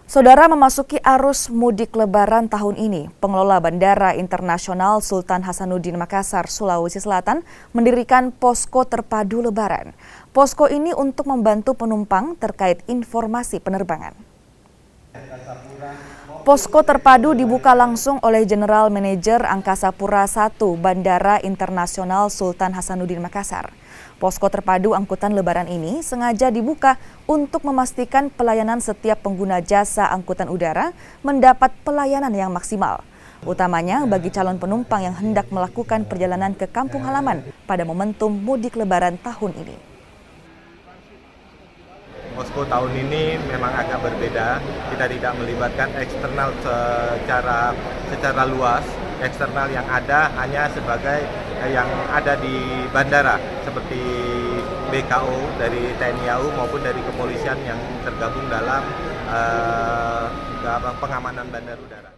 Saudara, memasuki arus mudik Lebaran tahun ini, pengelola Bandara Internasional Sultan Hasanuddin Makassar, Sulawesi Selatan mendirikan posko terpadu Lebaran. Posko ini untuk membantu penumpang terkait informasi penerbangan. Posko terpadu dibuka langsung oleh General Manager Angkasa Pura I Bandara Internasional Sultan Hasanuddin Makassar. Posko terpadu angkutan Lebaran ini sengaja dibuka untuk memastikan pelayanan setiap pengguna jasa angkutan udara mendapat pelayanan yang maksimal, utamanya bagi calon penumpang yang hendak melakukan perjalanan ke kampung halaman pada momentum mudik Lebaran tahun ini. Posko tahun ini memang agak berbeda, kita tidak melibatkan eksternal secara luas. Eksternal yang ada hanya sebagai yang ada di bandara, seperti BKO dari TNI AU maupun dari kepolisian yang tergabung dalam pengamanan bandar udara.